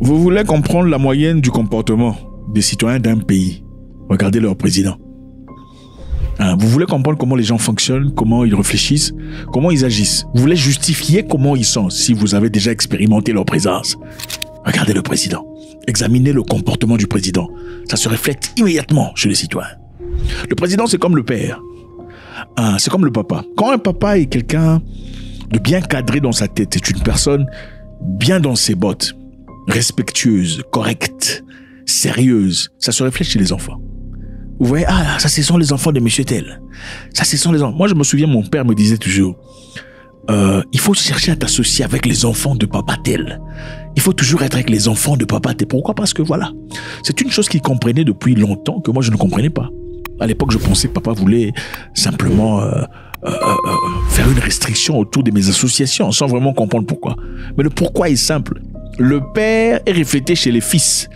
Vous voulez comprendre la moyenne du comportement des citoyens d'un pays? Regardez leur président. Vous voulez comprendre comment les gens fonctionnent, comment ils réfléchissent, comment ils agissent. Vous voulez justifier comment ils sont si vous avez déjà expérimenté leur présence. Regardez le président. Examinez le comportement du président. Ça se reflète immédiatement chez les citoyens. Le président, c'est comme le père. C'est comme le papa. Quand un papa est quelqu'un de bien cadré dans sa tête, c'est une personne bien dans ses bottes, respectueuse, correcte, sérieuse, ça se reflète chez les enfants. Vous voyez, ça ce sont les enfants de monsieur tel. Ça ce sont les enfants. Moi je me souviens, mon père me disait toujours, il faut chercher à t'associer avec les enfants de papa tel. Il faut toujours être avec les enfants de papa tel. Pourquoi? Parce que voilà, c'est une chose qu'il comprenait depuis longtemps que moi je ne comprenais pas. À l'époque, je pensais que papa voulait simplement faire une restriction autour de mes associations sans vraiment comprendre pourquoi. Mais le pourquoi est simple. Le père est reflété chez les fils.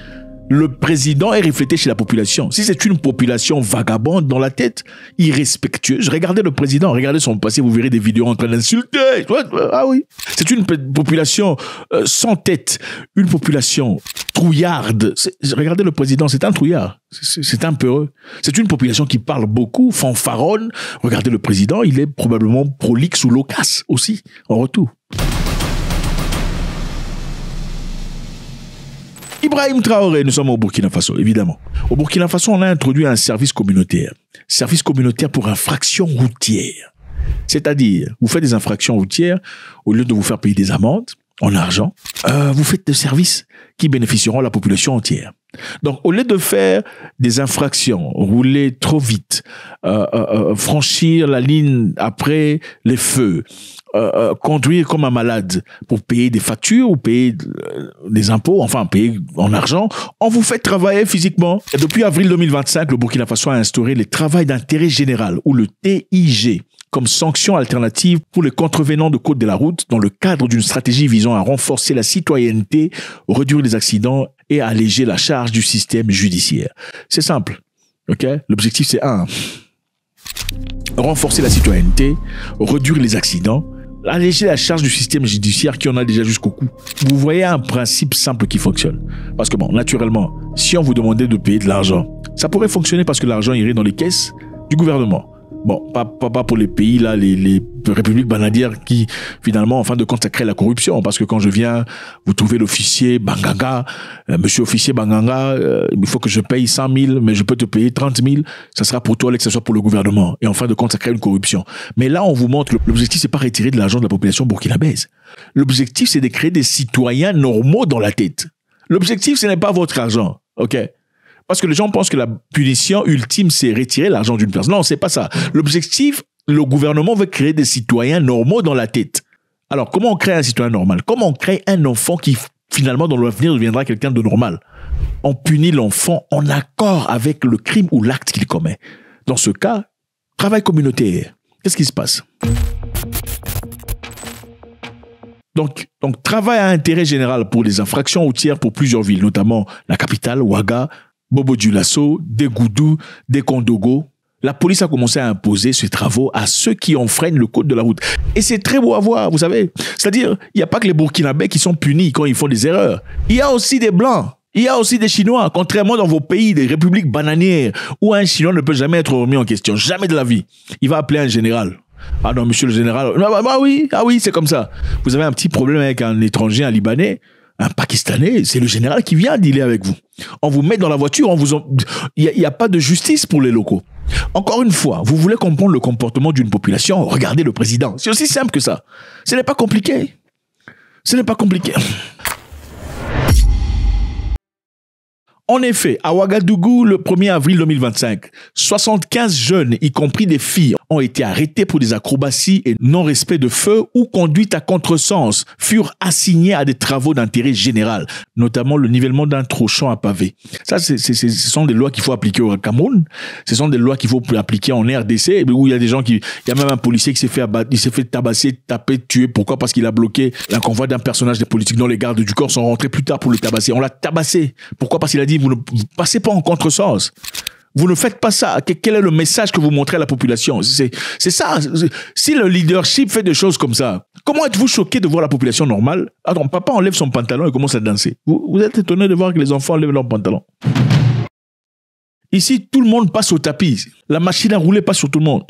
Le président est reflété chez la population. Si c'est une population vagabonde dans la tête, irrespectueuse, regardez le président, regardez son passé, vous verrez des vidéos en train d'insulter. Ah oui. C'est une population sans tête, une population trouillarde. Regardez le président, c'est un trouillard, c'est un peureux. C'est une population qui parle beaucoup, fanfaronne. Regardez le président, il est probablement prolixe ou loquace aussi, en retour. Ibrahim Traoré, nous sommes au Burkina Faso, évidemment. Au Burkina Faso, on a introduit un service communautaire. Service communautaire pour infractions routières. C'est-à-dire, vous faites des infractions routières, au lieu de vous faire payer des amendes en argent, vous faites des services qui bénéficieront à la population entière. Donc, au lieu de faire des infractions, rouler trop vite, franchir la ligne après les feux, conduire comme un malade pour payer des factures ou payer des impôts, enfin payer en argent, on vous fait travailler physiquement. Et depuis avril 2025, le Burkina Faso a instauré le travail d'intérêt général, ou le TIG, comme sanction alternative pour les contrevenants de code de la route dans le cadre d'une stratégie visant à renforcer la citoyenneté, réduire les accidents et alléger la charge du système judiciaire. C'est simple, ok? L'objectif c'est renforcer la citoyenneté, réduire les accidents, alléger la charge du système judiciaire qui en a déjà jusqu'au cou. Vous voyez un principe simple qui fonctionne. Parce que bon, naturellement, si on vous demandait de payer de l'argent, ça pourrait fonctionner parce que l'argent irait dans les caisses du gouvernement. Bon, pas pour les pays, là, les républiques bananières qui, finalement, en fin de compte, ça crée la corruption. Parce que quand je viens, vous trouvez l'officier Banganga, monsieur officier Banganga, il faut que je paye 100 000, mais je peux te payer 30 000. Ça sera pour toi, que ce soit pour le gouvernement. Et en fin de compte, ça crée une corruption. Mais là, on vous montre, l'objectif, c'est pas retirer de l'argent de la population burkinabèse. L'objectif, c'est de créer des citoyens normaux dans la tête. L'objectif, ce n'est pas votre argent. OK? Parce que les gens pensent que la punition ultime, c'est retirer l'argent d'une personne. Non, c'est pas ça. L'objectif, le gouvernement veut créer des citoyens normaux dans la tête. Alors, comment on crée un citoyen normal? Comment on crée un enfant qui, finalement, dans l'avenir, deviendra quelqu'un de normal? On punit l'enfant en accord avec le crime ou l'acte qu'il commet. Dans ce cas, travail communautaire. Qu'est-ce qui se passe? Donc, travail à intérêt général pour les infractions routières pour plusieurs villes, notamment la capitale, Ouaga, Bobo-Dioulasso, des Goudou, des Kondogo. La police a commencé à imposer ces travaux à ceux qui enfreignent le code de la route. Et c'est très beau à voir, vous savez. C'est-à-dire, il n'y a pas que les Burkinabés qui sont punis quand ils font des erreurs. Il y a aussi des Blancs. Il y a aussi des Chinois. Contrairement dans vos pays, des républiques bananières, où un Chinois ne peut jamais être remis en question. Jamais de la vie. Il va appeler un général. Ah non, monsieur le général. Ah oui, c'est comme ça. Vous avez un petit problème avec un étranger, un Libanais, un Pakistanais, c'est le général qui vient dealer avec vous. On vous met dans la voiture, il n'y a pas de justice pour les locaux. Encore une fois, vous voulez comprendre le comportement d'une population, regardez le président. C'est aussi simple que ça. Ce n'est pas compliqué. Ce n'est pas compliqué. En effet, à Ouagadougou, le 1er avril 2025, 75 jeunes, y compris des filles, ont été arrêtés pour des acrobaties et non-respect de feu ou conduite à contresens, furent assignés à des travaux d'intérêt général, notamment le nivellement d'un tranchant à pavé. Ça, ce sont des lois qu'il faut appliquer au Cameroun. Ce sont des lois qu'il faut appliquer en RDC, où il y a des gens il y a même un policier qui s'est fait tabasser, taper, tuer. Pourquoi? Parce qu'il a bloqué un convoi d'un personnage des politiques dont les gardes du corps sont rentrés plus tard pour le tabasser. On l'a tabassé. Pourquoi? Parce qu'il a dit, vous ne passez pas en contresens. Vous ne faites pas ça. Quel est le message que vous montrez à la population? C'est ça. Si le leadership fait des choses comme ça, comment êtes-vous choqué de voir la population normale? Attends, papa enlève son pantalon et commence à danser. Vous êtes étonné de voir que les enfants enlèvent leur pantalon. Ici, tout le monde passe au tapis. La machine à rouler passe sur tout le monde.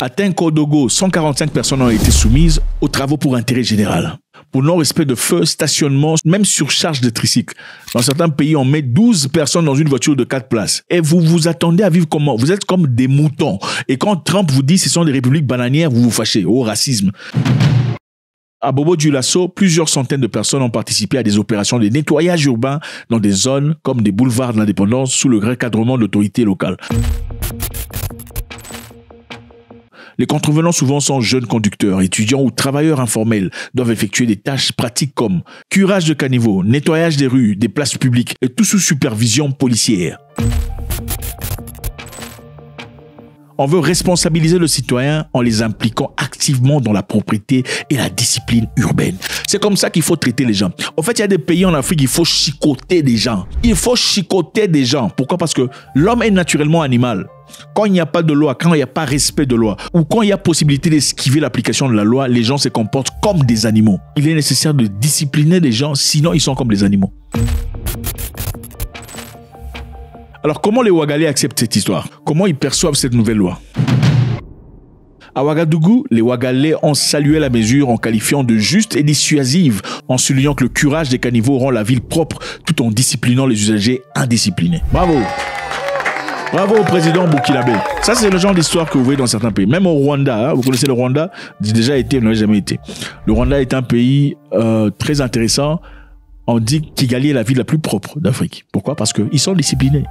À Tinkodogo, 145 personnes ont été soumises aux travaux pour intérêt général. Pour non-respect de feu, stationnement, même surcharge de tricycles. Dans certains pays, on met 12 personnes dans une voiture de 4 places. Et vous vous attendez à vivre comment? Vous êtes comme des moutons. Et quand Trump vous dit que ce sont des républiques bananières, vous vous fâchez. Au racisme. À Bobo-Dioulasso, plusieurs centaines de personnes ont participé à des opérations de nettoyage urbain dans des zones comme des boulevards de l'indépendance sous le recadrement de l'autorité locale. Les contrevenants souvent sont jeunes conducteurs, étudiants ou travailleurs informels, doivent effectuer des tâches pratiques comme curage de caniveaux, nettoyage des rues, des places publiques et tout sous supervision policière. On veut responsabiliser le citoyen en les impliquant activement dans la propriété et la discipline urbaine. C'est comme ça qu'il faut traiter les gens. En fait, il y a des pays en Afrique, il faut chicoter des gens. Il faut chicoter des gens. Pourquoi? Parce que l'homme est naturellement animal. Quand il n'y a pas de loi, quand il n'y a pas respect de loi, ou quand il y a possibilité d'esquiver l'application de la loi, les gens se comportent comme des animaux. Il est nécessaire de discipliner les gens, sinon ils sont comme des animaux. Alors, comment les Ouagalais acceptent cette histoire? Comment ils perçoivent cette nouvelle loi? À Ouagadougou, les Ouagalais ont salué la mesure en qualifiant de juste et dissuasive, en soulignant que le curage des caniveaux rend la ville propre tout en disciplinant les usagers indisciplinés. Bravo! Bravo au président burkinabé. Ça, c'est le genre d'histoire que vous voyez dans certains pays. Même au Rwanda, hein, vous connaissez le Rwanda? J'ai déjà été, vous n'avez jamais été. Le Rwanda est un pays très intéressant. On dit qu'Kigali est la ville la plus propre d'Afrique. Pourquoi? Parce qu'ils sont disciplinés.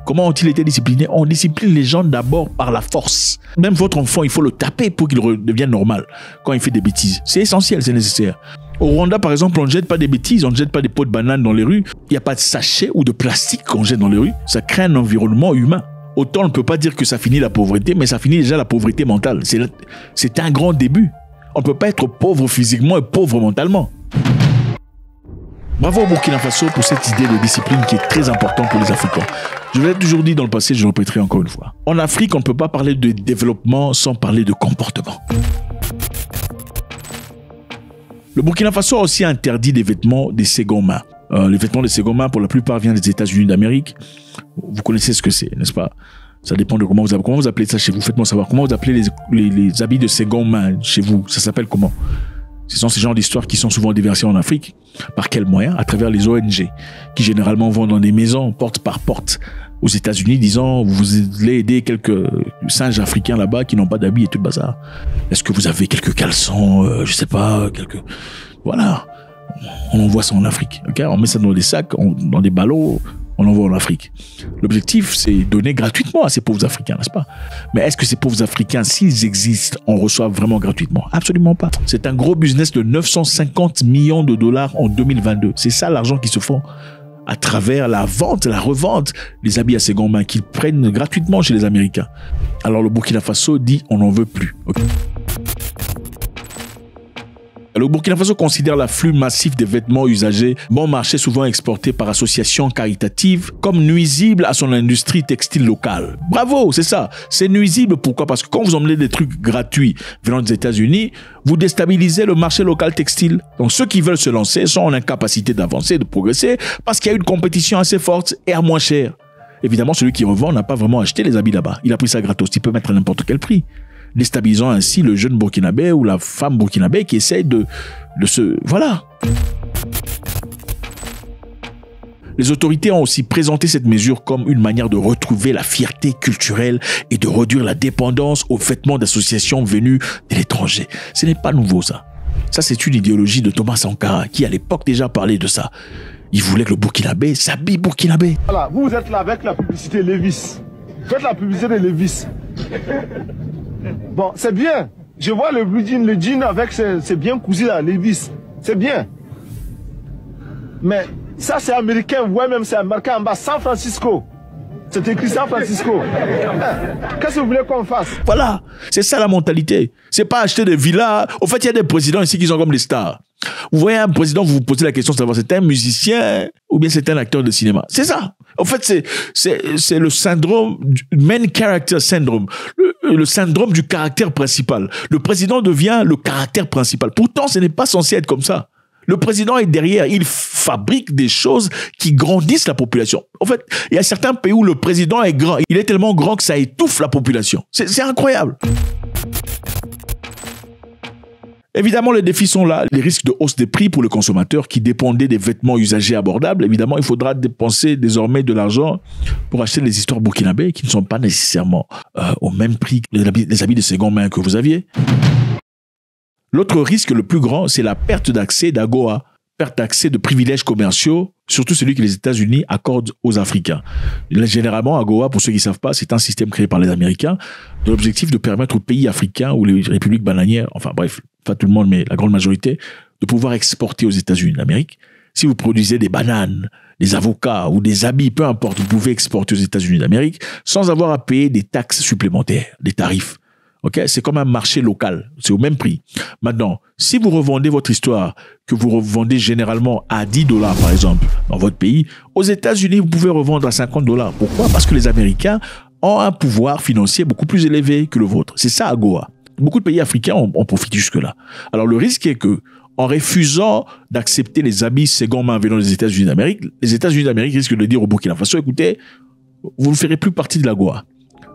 Comment ont-ils été disciplinés? On discipline les gens d'abord par la force. Même votre enfant, il faut le taper pour qu'il redevienne normal quand il fait des bêtises. C'est essentiel, c'est nécessaire. Au Rwanda, par exemple, on ne jette pas des bêtises, on ne jette pas des pots de bananes dans les rues. Il n'y a pas de sachets ou de plastique qu'on jette dans les rues. Ça crée un environnement humain. Autant on ne peut pas dire que ça finit la pauvreté, mais ça finit déjà la pauvreté mentale. C'est un grand début. On ne peut pas être pauvre physiquement et pauvre mentalement. Bravo au Burkina Faso pour cette idée de discipline qui est très importante pour les Africains. Je l'ai toujours dit dans le passé, je le répéterai encore une fois. En Afrique, on ne peut pas parler de développement sans parler de comportement. Le Burkina Faso a aussi interdit des vêtements de seconde main. Les vêtements de seconde main, pour la plupart, viennent des États-Unis d'Amérique. Vous connaissez ce que c'est, n'est-ce pas? Ça dépend de comment vous appelez ça chez vous. Faites-moi savoir. Comment vous appelez les habits de seconde main chez vous? Ça s'appelle comment? Ce sont ces genres d'histoires qui sont souvent déversées en Afrique. Par quels moyens? À travers les ONG, qui généralement vont dans des maisons, porte par porte, aux États-Unis, disant, vous allez aider quelques singes africains là-bas qui n'ont pas d'habits et tout le bazar. Est-ce que vous avez quelques caleçons, je sais pas, quelques... Voilà. On envoie ça en Afrique. Okay? On met ça dans des sacs, dans des ballots, on l'envoie en Afrique. L'objectif, c'est donner gratuitement à ces pauvres Africains, n'est-ce pas? Mais est-ce que ces pauvres Africains, s'ils existent, en reçoivent vraiment gratuitement? Absolument pas. C'est un gros business de 950 millions de dollars en 2022. C'est ça l'argent qui se font à travers la vente, la revente des habits à seconde main qu'ils prennent gratuitement chez les Américains. Alors le Burkina Faso dit on n'en veut plus. Okay. Le Burkina Faso considère l'afflux massif des vêtements usagés, bon marché souvent exportés par associations caritatives, comme nuisible à son industrie textile locale. Bravo, c'est ça. C'est nuisible. Pourquoi? Parce que quand vous emmenez des trucs gratuits venant des États-Unis, vous déstabilisez le marché local textile. Donc ceux qui veulent se lancer sont en incapacité d'avancer, de progresser, parce qu'il y a une compétition assez forte et à moins cher. Évidemment, celui qui revend n'a pas vraiment acheté les habits là-bas. Il a pris ça gratos. Il peut mettre à n'importe quel prix, déstabilisant ainsi le jeune burkinabé ou la femme burkinabé qui essaie de se... Voilà. Les autorités ont aussi présenté cette mesure comme une manière de retrouver la fierté culturelle et de réduire la dépendance aux vêtements d'associations venues de l'étranger. Ce n'est pas nouveau ça. Ça, c'est une idéologie de Thomas Sankara qui à l'époque déjà parlait de ça. Il voulait que le burkinabé s'habille burkinabé. Voilà, vous êtes là avec la publicité Levi's. Faites la publicité de Levi's. Bon, c'est bien. Je vois le jean avec c'est bien cousu là, Levi's. C'est bien. Mais ça c'est américain, ouais même c'est américain en bas, San Francisco. C'est écrit San Francisco. Qu'est-ce que vous voulez qu'on fasse? Voilà, c'est ça la mentalité. C'est pas acheter des villas. Au fait, il y a des présidents ici qui sont comme des stars. Vous voyez un président, vous vous posez la question de savoir c'est un musicien ou bien c'est un acteur de cinéma. C'est ça. En fait, c'est le syndrome, main character syndrome, le syndrome du caractère principal. Le président devient le caractère principal. Pourtant, ce n'est pas censé être comme ça. Le président est derrière, il fabrique des choses qui grandissent la population. En fait, il y a certains pays où le président est grand. Il est tellement grand que ça étouffe la population. C'est incroyable. Évidemment, les défis sont là. Les risques de hausse des prix pour le consommateur qui dépendait des vêtements usagés abordables. Évidemment, il faudra dépenser désormais de l'argent pour acheter les histoires burkinabés qui ne sont pas nécessairement au même prix que les habits de seconde main que vous aviez. L'autre risque le plus grand, c'est la perte d'accès d'AGOA, perte d'accès de privilèges commerciaux, surtout celui que les États-Unis accordent aux Africains. Généralement, AGOA, pour ceux qui ne savent pas, c'est un système créé par les Américains, de l'objectif de permettre aux pays africains ou les républiques bananières, enfin bref, pas tout le monde, mais la grande majorité, de pouvoir exporter aux États-Unis d'Amérique. Si vous produisez des bananes, des avocats ou des habits, peu importe, vous pouvez exporter aux États-Unis d'Amérique sans avoir à payer des taxes supplémentaires, des tarifs. Okay? C'est comme un marché local, c'est au même prix. Maintenant, si vous revendez votre histoire, que vous revendez généralement à 10 $ par exemple, dans votre pays, aux États-Unis, vous pouvez revendre à 50 $. Pourquoi? Parce que les Américains ont un pouvoir financier beaucoup plus élevé que le vôtre. C'est ça, AGOA. Beaucoup de pays africains en profitent jusque-là. Alors, le risque est que, en refusant d'accepter les habits second main venant des États-Unis d'Amérique, les États-Unis d'Amérique risquent de dire au Burkina Faso, écoutez, vous ne ferez plus partie de l'AGOA.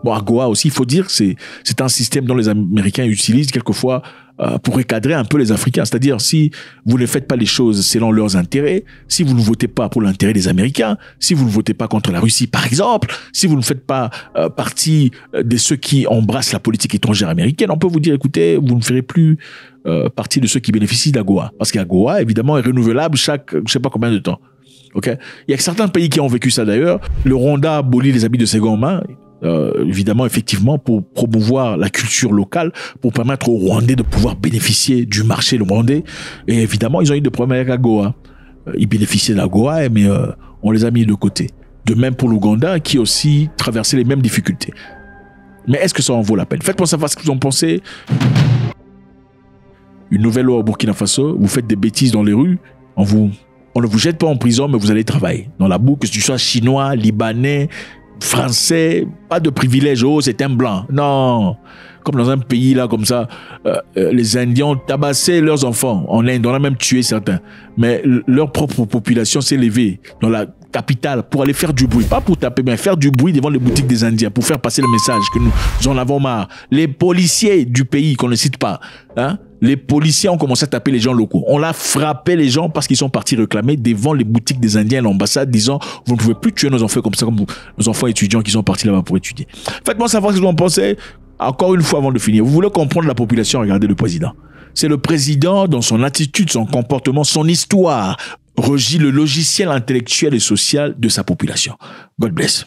Bon, AGOA aussi, il faut dire, c'est un système dont les Américains utilisent quelquefois pour recadrer un peu les Africains. C'est-à-dire, si vous ne faites pas les choses selon leurs intérêts, si vous ne votez pas pour l'intérêt des Américains, si vous ne votez pas contre la Russie, par exemple, si vous ne faites pas partie de ceux qui embrassent la politique étrangère américaine, on peut vous dire, écoutez, vous ne ferez plus partie de ceux qui bénéficient d'AGOA. Parce qu'AGOA, évidemment, est renouvelable chaque, je ne sais pas combien de temps. Okay? Il y a certains pays qui ont vécu ça d'ailleurs. Le Rwanda abolit les habits de seconde main. Évidemment, effectivement, pour promouvoir la culture locale, pour permettre aux Rwandais de pouvoir bénéficier du marché rwandais. Et évidemment, ils ont eu des problèmes avec AGOA. Ils bénéficiaient d'AGOA, mais on les a mis de côté. De même pour l'Ouganda, qui aussi traversait les mêmes difficultés. Mais est-ce que ça en vaut la peine? Faites-moi savoir ce que vous en pensez. Une nouvelle loi au Burkina Faso, vous faites des bêtises dans les rues, on ne vous jette pas en prison, mais vous allez travailler. Dans la boue, que tu sois chinois, libanais, français, pas de privilège, oh c'est un blanc. Non, comme dans un pays là comme ça, les Indiens ont tabassé leurs enfants en Inde, on a même tué certains. Mais leur propre population s'est levée dans la capitale pour aller faire du bruit, pas pour taper, mais faire du bruit devant les boutiques des Indiens, pour faire passer le message que nous en avons marre. Les policiers du pays, qu'on ne cite pas, hein, les policiers ont commencé à taper les gens locaux. On a frappé les gens parce qu'ils sont partis réclamer devant les boutiques des Indiens à l'ambassade, disant « Vous ne pouvez plus tuer nos enfants comme ça, comme nos enfants étudiants qui sont partis là-bas pour étudier. » Faites-moi savoir ce que vous en pensez. Encore une fois avant de finir, vous voulez comprendre la population, regardez le président. C'est le président, dans son attitude, son comportement, son histoire, régit le logiciel intellectuel et social de sa population. God bless.